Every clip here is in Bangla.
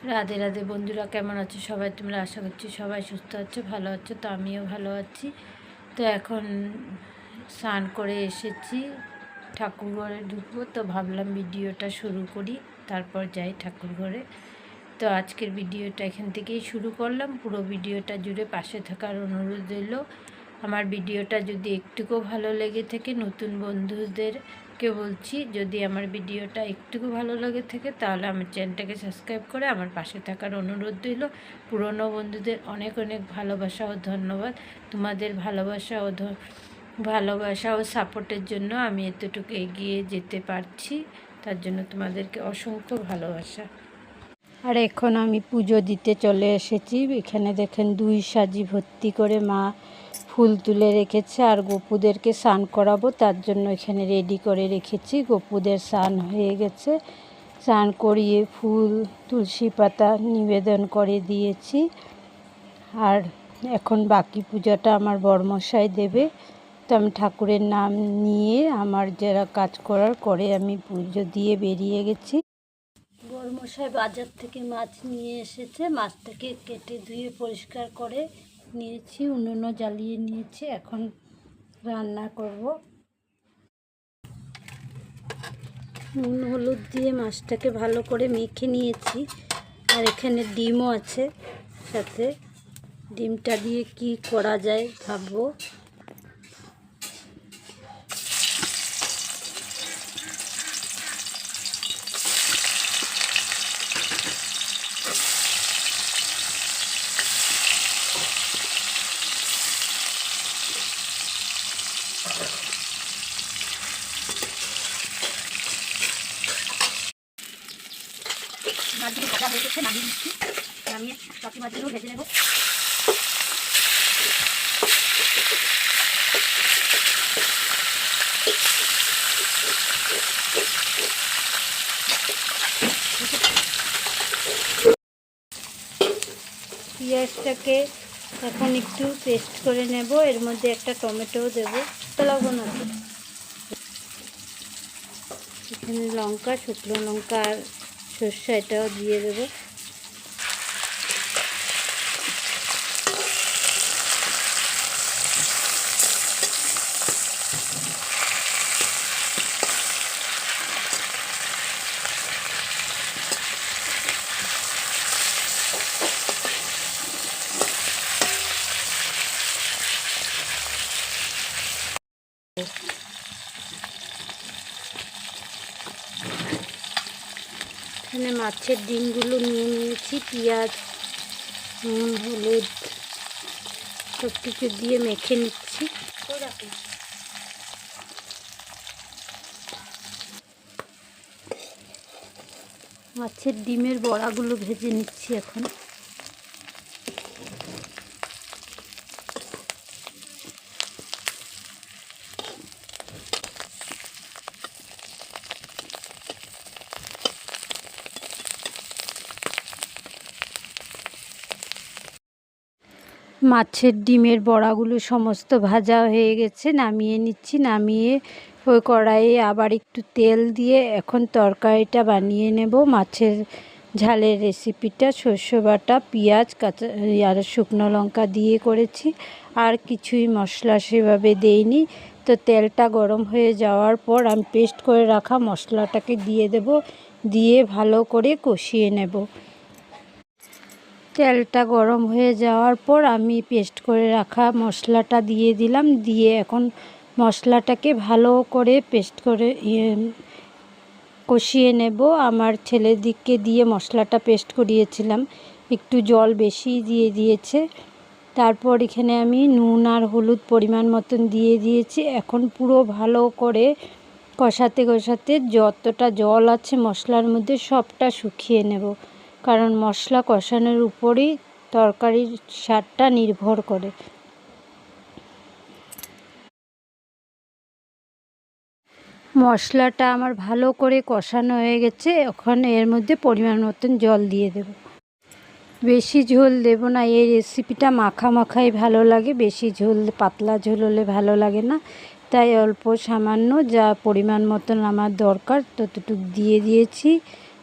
রাধে রাধে বন্ধুরা, কেমন আছো সবাই? তোমরা আশা করছি সবাই সুস্থ আছো, ভালো আছো। তো আমিও ভালো আছি। তো এখন স্নান করে এসেছি, ঠাকুর ঘরে ঢুকবো। তো ভাবলাম ভিডিওটা শুরু করি, তারপর যাই ঠাকুর ঘরে। তো আজকের ভিডিওটা এখান থেকেই শুরু করলাম। পুরো ভিডিওটা জুড়ে পাশে থাকার অনুরোধ রইল। আমার ভিডিওটা যদি একটুকু ভালো লেগে থাকে, নতুন বন্ধুদেরকে বলছি, যদি আমার ভিডিওটা একটুকু ভালো লেগে থাকে তাহলে আমার চ্যানেলটাকে সাবস্ক্রাইব করে আমার পাশে থাকার অনুরোধ রইল। পুরনো বন্ধুদের অনেক অনেক ভালোবাসা ও ধন্যবাদ। তোমাদের ভালোবাসা ও সাপোর্টের জন্য আমি এতটুকু এগিয়ে যেতে পারছি, তার জন্য তোমাদেরকে অসংখ্য ভালোবাসা। আর এখন আমি পুজো দিতে চলে এসেছি। এখানে দেখেন 2 সাজি ভর্তি করে মা ফুল তুলে রেখেছে, আর গপুদেরকে স্নান করাবো তার জন্য এখানে রেডি করে রেখেছি। গপুদের স্নান হয়ে গেছে, স্নান করিয়ে ফুল তুলসী পাতা নিবেদন করে দিয়েছি। আর এখন বাকি পূজাটা আমার বড়মশাই দেবে। তো আমি ঠাকুরের নাম নিয়ে আমার যারা কাজ করার করে আমি পুজো দিয়ে বেরিয়ে গেছি। বড়মশাই বাজার থেকে মাছ নিয়ে এসেছে, মাছটাকে কেটে ধুয়ে পরিষ্কার করে নিয়েছি, উনুন জ্বালিয়ে নিয়েছি। এখন রান্না করব। নুন হলুদ দিয়ে মাছটাকে ভালো করে মেখে নিয়েছি। আর এখানে ডিমও আছে সাথে। ডিমটা দিয়ে কি করা যায় ভাববো। মাছগুলো ভাজা হয়ে গেছে, নামিয়ে নিচ্ছি। নামিয়ে বাকি মাছগুলো ভেজে নেব। পেঁয়াজটাকে এখন একটু পেস্ট করে নেব, এর মধ্যে একটা টমেটোও দেবো, লবণ আছে। এখানে লঙ্কা, শুকনো লঙ্কা আর সর্ষে এটাও দিয়ে দেবো। এখানে মাছের ডিমগুলো নিয়ে নিয়েছি, পেঁয়াজ, নুন, হলুদ সব কিছু দিয়ে মেখে নিচ্ছি। মাছের ডিমের বড়াগুলো ভেজে নিচ্ছি এখন। মাছের ডিমের বড়াগুলো সমস্ত ভাজা হয়ে গেছে, নামিয়ে নিচ্ছি। নামিয়ে ওই কড়াইয়ে আবার একটু তেল দিয়ে এখন তরকারিটা বানিয়ে নেব। মাছের ঝালের রেসিপিটা সর্ষে বাটা, পেঁয়াজ, কাঁচা আর শুকনো লঙ্কা দিয়ে করেছি, আর কিছুই মশলা সেভাবে দেইনি। তো তেলটা গরম হয়ে যাওয়ার পর আমি পেস্ট করে রাখা মশলাটাকে দিয়ে দেব, দিয়ে ভালো করে কষিয়ে নেব। তেলটা গরম হয়ে যাওয়ার পর আমি পেস্ট করে রাখা মশলাটা দিয়ে দিলাম, দিয়ে এখন মশলাটাকে ভালো করে পেস্ট করে কষিয়ে নেব। আমার ছেলেদিকে দিয়ে মশলাটা পেস্ট করিয়েছিলাম, একটু জল বেশি দিয়ে দিয়েছে। তারপর এখানে আমি নুন আর হলুদ পরিমাণ মতন দিয়ে দিয়েছি। এখন পুরো ভালো করে কষাতে কষাতে যতটা জল আছে মশলার মধ্যে সবটা শুকিয়ে নেব, কারণ মশলা কষানোর উপরেই তরকারির স্বাদটা নির্ভর করে। মশলাটা আমার ভালো করে কষানো হয়ে গেছে, এখন এর মধ্যে পরিমাণ মতন জল দিয়ে দেব। বেশি ঝোল দেব না, এই রেসিপিটা মাখা মাখাই ভালো লাগে, বেশি ঝোল পাতলা ঝোল হলে ভালো লাগে না। তাই অল্প সামান্য যা পরিমাণ মতন আমার দরকার ততটুকু দিয়ে দিয়েছি।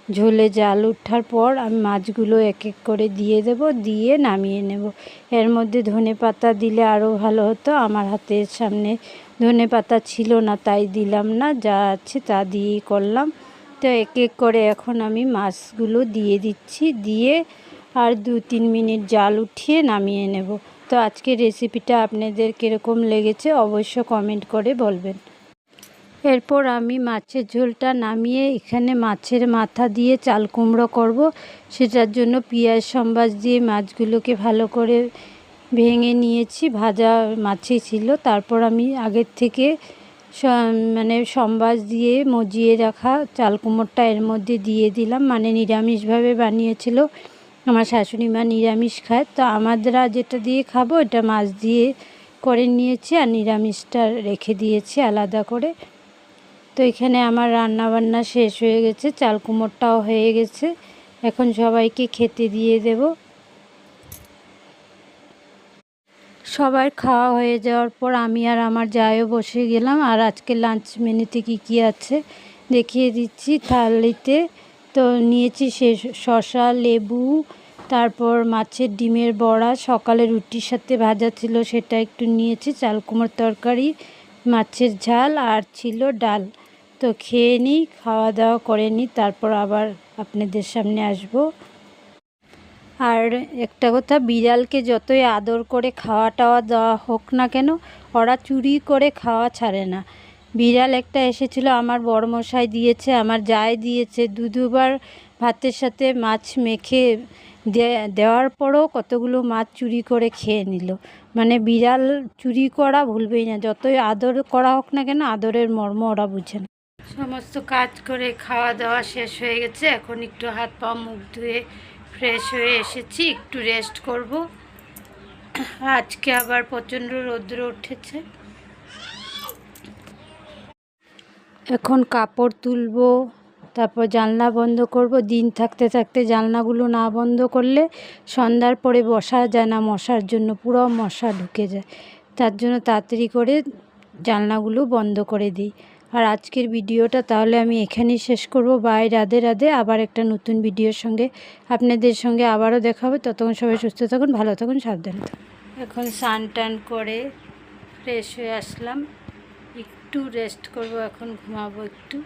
ঝোলে জাল ওঠার পর আমি মাছগুলো এক এক করে দিয়ে দেব, দিয়ে নামিয়ে নেব। এর মধ্যে ধনেপাতা দিলে আরও ভালো হতো, আমার হাতের সামনে ধনেপাতা ছিল না তাই দিলাম না, যা আছে তা দিয়েই করলাম। তো এক এক করে এখন আমি মাছগুলো দিয়ে দিচ্ছি, দিয়ে আর 2-3 মিনিট জাল উঠিয়ে নামিয়ে নেব। তো আজকের রেসিপিটা আপনাদের কীরকম লেগেছে অবশ্য কমেন্ট করে বলবেন। এরপর আমি মাছের ঝোলটা নামিয়ে এখানে মাছের মাথা দিয়ে চাল কুমড়ো করব। সেটার জন্য পেঁয়াজ সম্বাস দিয়ে মাছগুলোকে ভালো করে ভেঙে নিয়েছি, ভাজা মাছই ছিল। তারপর আমি আগের থেকে মানে সম্বাস দিয়ে মজিয়ে রাখা চাল কুমড়োটা এর মধ্যে দিয়ে দিলাম, মানে নিরামিষভাবে বানিয়েছিল। আমার শাশুড়ি মা নিরামিষ খায়, তো আমাদেরা যেটা দিয়ে খাবো এটা মাছ দিয়ে করে নিয়েছি আর নিরামিষটা রেখে দিয়েছি আলাদা করে। তো এখানে আমার রান্না বান্না শেষ হয়ে গেছে, চাল কুমড়োটাও হয়ে গেছে, এখন সবাইকে খেতে দিয়ে দেব। সবার খাওয়া হয়ে যাওয়ার পর আমি আর আমার জায়ও বসে গেলাম। আর আজকে লাঞ্চ মেনুতে কী আছে দেখিয়ে দিচ্ছি থালিতে। তো নিয়েছি শসা, লেবু, তারপর মাছের ডিমের বড়া, সকালে রুটির সাথে ভাজা ছিল সেটা একটু নিয়েছি, চাল কুমড়োর তরকারি, মাছের ঝাল আর ছিল ডাল। তো খেয়ে নিই, খাওয়া দাওয়া করে নিই, তারপর আবার আপনাদের সামনে আসব। আর একটা কথা, বিড়ালকে যতই আদর করে খাওয়া টাওয়া দেওয়া হোক না কেন, ওরা চুরি করে খাওয়া ছাড়ে না। বিড়াল একটা এসেছিলো, আমার বড়মশাই দিয়েছে, আমার জায় দিয়েছে, দুবার ভাতের সাথে মাছ মেখে দেওয়ার পরও কতগুলো মাছ চুরি করে খেয়ে নিল। মানে বিড়াল চুরি করা ভুলবেই না, যতই আদর করা হোক না কেন, আদরের মর্ম ওরা বুঝে না। সমস্ত কাজ করে খাওয়া দাওয়া শেষ হয়ে গেছে, এখন একটু হাত পা মুখ ধুয়ে ফ্রেশ হয়ে এসেছি, একটু রেস্ট করব। আজকে আবার প্রচণ্ড রৌদ্র উঠেছে। এখন কাপড় তুলবো, তারপর জানলা বন্ধ করব। দিন থাকতে থাকতে জানলাগুলো না বন্ধ করলে সন্ধ্যার পরে বসা যায় না, মশার জন্য পুরো মশা ঢুকে যায়। তার জন্য তাড়াতাড়ি করে জানলাগুলো বন্ধ করে দিই। আর আজকের ভিডিওটা তাহলে আমি এখানেই শেষ করব। বাই, রাধে রাধে। আবার একটা নতুন ভিডিওর সঙ্গে আপনাদের সঙ্গে আবারও দেখা হবে। ততক্ষণ সবাই সুস্থ থাকুন, ভালো থাকুন, সাবধানে থাকুন। এখন স্নান টান করে ফ্রেশ হয়ে আসলাম, একটু রেস্ট করব, এখন ঘুমাবো একটু।